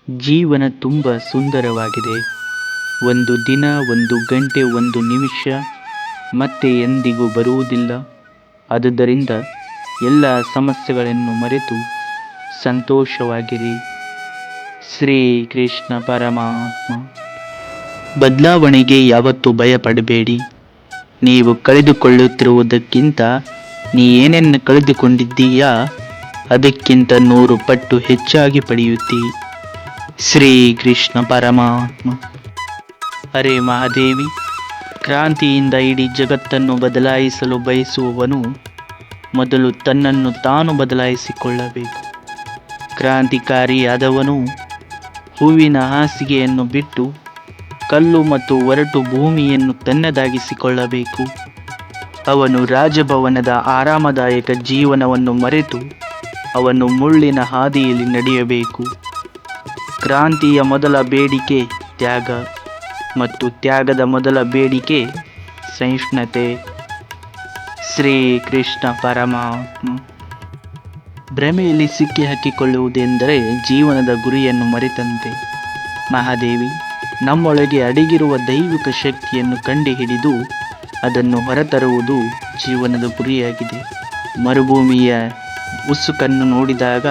ಜೀವನ ತುಂಬ ಸುಂದರವಾಗಿದೆ. ಒಂದು ದಿನ, ಒಂದು ಗಂಟೆ, ಒಂದು ನಿಮಿಷ ಮತ್ತೆ ಎಂದಿಗೂ ಬರುವುದಿಲ್ಲ. ಆದುದರಿಂದ ಎಲ್ಲ ಸಮಸ್ಯೆಗಳನ್ನು ಮರೆತು ಸಂತೋಷವಾಗಿರಿ. ಶ್ರೀ ಕೃಷ್ಣ ಪರಮಾತ್ಮ. ಬದಲಾವಣೆಗೆ ಯಾವತ್ತೂ ಭಯಪಡಬೇಡಿ. ನೀವು ಕಳೆದುಕೊಳ್ಳುತ್ತಿರುವುದಕ್ಕಿಂತ ನೀ ಏನನ್ನು ಕಳೆದುಕೊಂಡಿದ್ದೀಯಾ ಅದಕ್ಕಿಂತ 100 ಪಟ್ಟು ಹೆಚ್ಚಾಗಿ ಪಡೆಯುತ್ತೀ. ಶ್ರೀ ಕೃಷ್ಣ ಪರಮಾತ್ಮ. ಹರೇ ಮಹಾದೇವಿ. ಕ್ರಾಂತಿಯಿಂದ ಇಡೀ ಜಗತ್ತನ್ನು ಬದಲಾಯಿಸಲು ಬಯಸುವವನು ಮೊದಲು ತನ್ನನ್ನು ತಾನು ಬದಲಾಯಿಸಿಕೊಳ್ಳಬೇಕು. ಕ್ರಾಂತಿಕಾರಿಯಾದವನು ಹೂವಿನ ಹಾಸಿಗೆಯನ್ನು ಬಿಟ್ಟು ಕಲ್ಲು ಮತ್ತು ಒರಟು ಭೂಮಿಯನ್ನು ತನ್ನದಾಗಿಸಿಕೊಳ್ಳಬೇಕು. ಅವನು ರಾಜಭವನದ ಆರಾಮದಾಯಕ ಜೀವನವನ್ನು ಮರೆತು ಅವನು ಮುಳ್ಳಿನ ಹಾದಿಯಲ್ಲಿ ನಡೆಯಬೇಕು. ಕ್ರಾಂತಿಯ ಮೊದಲ ಬೇಡಿಕೆ ತ್ಯಾಗ ಮತ್ತು ತ್ಯಾಗದ ಮೊದಲ ಬೇಡಿಕೆ ಸಹಿಷ್ಣುತೆ. ಶ್ರೀ ಕೃಷ್ಣ ಪರಮಾತ್ಮ. ಭ್ರಮೆಯಲ್ಲಿ ಸಿಕ್ಕಿ ಹಾಕಿಕೊಳ್ಳುವುದೆಂದರೆ ಜೀವನದ ಗುರಿಯನ್ನು ಮರೆತಂತೆ. ಮಹಾದೇವಿ, ನಮ್ಮೊಳಗೆ ಅಡಗಿರುವ ದೈವಿಕ ಶಕ್ತಿಯನ್ನು ಕಂಡುಹಿಡಿದು ಅದನ್ನು ಹೊರತರುವುದು ಜೀವನದ ಗುರಿಯಾಗಿದೆ. ಮರುಭೂಮಿಯ ಉಸುಕನ್ನು ನೋಡಿದಾಗ,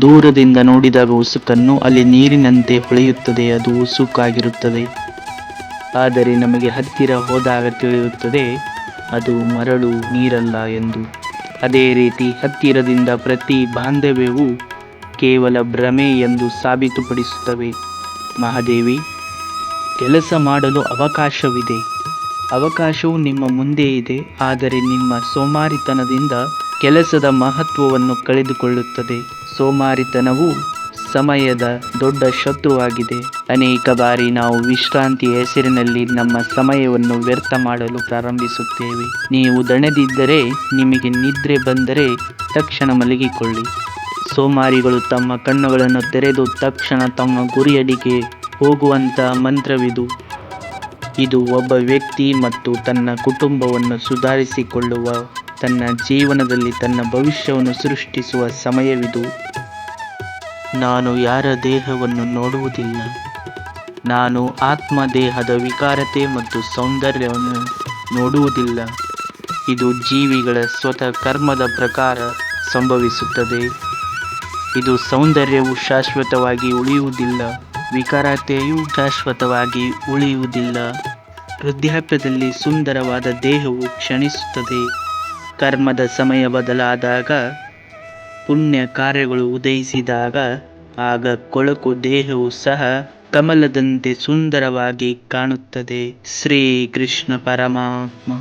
ದೂರದಿಂದ ನೋಡಿದಾಗ ಉಸುಕನ್ನು ಅಲ್ಲಿ ನೀರಿನಂತೆ ಹೊಳೆಯುತ್ತದೆ, ಅದು ಉಸುಕಾಗಿರುತ್ತದೆ. ಆದರೆ ನಮಗೆ ಹತ್ತಿರ ಹೋದಾಗ ತಿಳಿಯುತ್ತದೆ ಅದು ಮರಳು, ನೀರಲ್ಲ ಎಂದು. ಅದೇ ರೀತಿ ಹತ್ತಿರದಿಂದ ಪ್ರತಿ ಬಾಂಧವ್ಯವು ಕೇವಲ ಭ್ರಮೆ ಎಂದು ಸಾಬೀತುಪಡಿಸುತ್ತವೆ. ಮಹಾದೇವಿ, ಕೆಲಸ ಮಾಡಲು ಅವಕಾಶವಿದೆ. ಅವಕಾಶವು ನಿಮ್ಮ ಮುಂದೆ ಇದೆ. ಆದರೆ ನಿಮ್ಮ ಸೋಮಾರಿತನದಿಂದ ಕೆಲಸದ ಮಹತ್ವವನ್ನು ಕಳೆದುಕೊಳ್ಳುತ್ತದೆ. ಸೋಮಾರಿತನವು ಸಮಯದ ದೊಡ್ಡ ಶತ್ರುವಾಗಿದೆ. ಅನೇಕ ಬಾರಿ ನಾವು ವಿಶ್ರಾಂತಿಯ ಹೆಸರಿನಲ್ಲಿ ನಮ್ಮ ಸಮಯವನ್ನು ವ್ಯರ್ಥ ಮಾಡಲು ಪ್ರಾರಂಭಿಸುತ್ತೇವೆ. ನೀವು ದಣದಿದ್ದರೆ, ನಿಮಗೆ ನಿದ್ರೆ ಬಂದರೆ ತಕ್ಷಣ ಮಲಗಿಕೊಳ್ಳಿ. ಸೋಮಾರಿಗಳು ತಮ್ಮ ಕಣ್ಣುಗಳನ್ನು ತೆರೆದು ತಕ್ಷಣ ತಮ್ಮ ಗುರಿಯಡಿಗೆ ಹೋಗುವಂಥ ಮಂತ್ರವಿದು. ಇದು ಒಬ್ಬ ವ್ಯಕ್ತಿ ಮತ್ತು ತನ್ನ ಕುಟುಂಬವನ್ನು ಸುಧಾರಿಸಿಕೊಳ್ಳುವ, ತನ್ನ ಜೀವನದಲ್ಲಿ ತನ್ನ ಭವಿಷ್ಯವನ್ನು ಸೃಷ್ಟಿಸುವ ಸಮಯವಿದು. ನಾನು ಯಾರ ದೇಹವನ್ನು ನೋಡುವುದಿಲ್ಲ. ನಾನು ಆತ್ಮ ದೇಹದ ವಿಕಾರತೆ ಮತ್ತು ಸೌಂದರ್ಯವನ್ನು ನೋಡುವುದಿಲ್ಲ. ಇದು ಜೀವಿಗಳ ಸ್ವತಃ ಕರ್ಮದ ಪ್ರಕಾರ ಸಂಭವಿಸುತ್ತದೆ. ಇದು ಸೌಂದರ್ಯವು ಶಾಶ್ವತವಾಗಿ ಉಳಿಯುವುದಿಲ್ಲ. ವಿಕಾರತೆಯು ಶಾಶ್ವತವಾಗಿ ಉಳಿಯುವುದಿಲ್ಲ. ವೃದ್ಧಾಪ್ಯದಲ್ಲಿ ಸುಂದರವಾದ ದೇಹವು ಕ್ಷೀಣಿಸುತ್ತದೆ. ಕರ್ಮದ ಸಮಯ ಬದಲಾದಾಗ, ಪುಣ್ಯ ಕಾರ್ಯಗಳು ಉದಯಿಸಿದಾಗ, ಆಗ ಕೊಳಕು ದೇಹವು ಸಹ ಕಮಲದಂತೆ ಸುಂದರವಾಗಿ ಕಾಣುತ್ತದೆ. ಶ್ರೀ ಕೃಷ್ಣ ಪರಮಾತ್ಮ.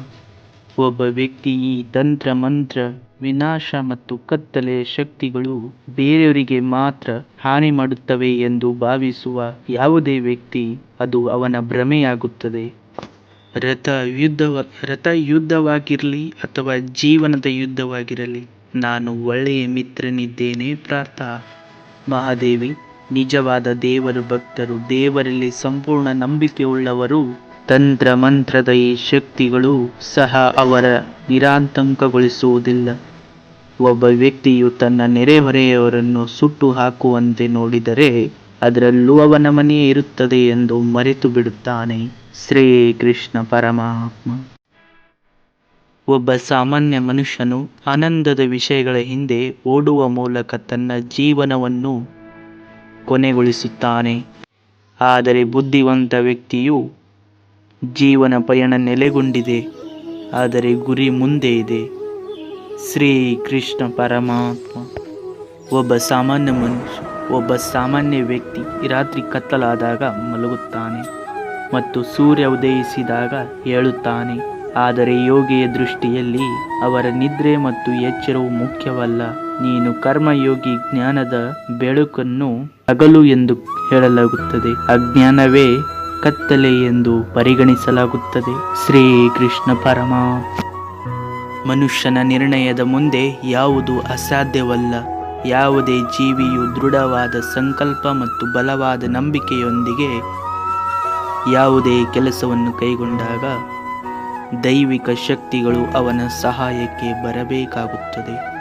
ಒಬ್ಬ ವ್ಯಕ್ತಿ ಈ ತಂತ್ರ ಮಂತ್ರ, ವಿನಾಶ ಮತ್ತು ಕತ್ತಲೆಯ ಶಕ್ತಿಗಳು ಬೇರೆಯವರಿಗೆ ಮಾತ್ರ ಹಾನಿ ಮಾಡುತ್ತವೆ ಎಂದು ಭಾವಿಸುವ ಯಾವುದೇ ವ್ಯಕ್ತಿ, ಅದು ಅವನ ಭ್ರಮೆಯಾಗುತ್ತದೆ. ರಥ ಯುದ್ಧವಾಗಿರಲಿ ಅಥವಾ ಜೀವನದ ಯುದ್ಧವಾಗಿರಲಿ, ನಾನು ಒಳ್ಳೆಯ ಮಿತ್ರನಿದ್ದೇನೆ ಪ್ರಾರ್ಥ. ಮಹಾದೇವಿ, ನಿಜವಾದ ದೇವರ ಭಕ್ತರು, ದೇವರಲ್ಲಿ ಸಂಪೂರ್ಣ ನಂಬಿಕೆಯುಳ್ಳವರು, ತಂತ್ರ ಮಂತ್ರದ ಈ ಶಕ್ತಿಗಳು ಸಹ ಅವರ ನಿರಾತಂಕಗೊಳಿಸುವುದಿಲ್ಲ. ಒಬ್ಬ ವ್ಯಕ್ತಿಯು ತನ್ನ ನೆರೆಹೊರೆಯವರನ್ನು ಸುಟ್ಟು ಹಾಕುವಂತೆ ನೋಡಿದರೆ ಅದರಲ್ಲೂ ಅವನ ಮನೆಯೇ ಇರುತ್ತದೆ ಎಂದು ಮರೆತು ಬಿಡುತ್ತಾನೆ. ಶ್ರೀ ಕೃಷ್ಣ ಪರಮಾತ್ಮ. ಒಬ್ಬ ಸಾಮಾನ್ಯ ಮನುಷ್ಯನು ಆನಂದದ ವಿಷಯಗಳ ಹಿಂದೆ ಓಡುವ ಮೂಲಕ ತನ್ನ ಜೀವನವನ್ನು ಕೊನೆಗೊಳಿಸುತ್ತಾನೆ. ಆದರೆ ಬುದ್ಧಿವಂತ ವ್ಯಕ್ತಿಯು ಜೀವನ ಪಯಣ ನೆಲೆಗೊಂಡಿದೆ, ಆದರೆ ಗುರಿ ಮುಂದೆ ಇದೆ. ಶ್ರೀ ಕೃಷ್ಣ ಪರಮಾತ್ಮ. ಒಬ್ಬ ಸಾಮಾನ್ಯ ವ್ಯಕ್ತಿ ರಾತ್ರಿ ಕತ್ತಲಾದಾಗ ಮಲಗುತ್ತಾನೆ ಮತ್ತು ಸೂರ್ಯ ಉದಯಿಸಿದಾಗ ಏಳುತ್ತಾನೆ. ಆದರೆ ಯೋಗಿಯ ದೃಷ್ಟಿಯಲ್ಲಿ ಅವರ ನಿದ್ರೆ ಮತ್ತು ಎಚ್ಚರವು ಮುಖ್ಯವಲ್ಲ. ನೀನು ಕರ್ಮಯೋಗಿ. ಜ್ಞಾನದ ಬೆಳಕನ್ನು ಹಗಲು ಎಂದು ಹೇಳಲಾಗುತ್ತದೆ, ಅಜ್ಞಾನವೇ ಕತ್ತಲೆ ಎಂದು ಪರಿಗಣಿಸಲಾಗುತ್ತದೆ. ಶ್ರೀ ಕೃಷ್ಣ ಪರಮಾತ್ಮ. ಮನುಷ್ಯನ ನಿರ್ಣಯದ ಮುಂದೆ ಯಾವುದೂ ಅಸಾಧ್ಯವಲ್ಲ. ಯಾವುದೇ ಜೀವಿಯು ದೃಢವಾದ ಸಂಕಲ್ಪ ಮತ್ತು ಬಲವಾದ ನಂಬಿಕೆಯೊಂದಿಗೆ ಯಾವುದೇ ಕೆಲಸವನ್ನು ಕೈಗೊಂಡಾಗ ದೈವಿಕ ಶಕ್ತಿಗಳು ಅವನ ಸಹಾಯಕ್ಕೆ ಬರಬೇಕಾಗುತ್ತದೆ.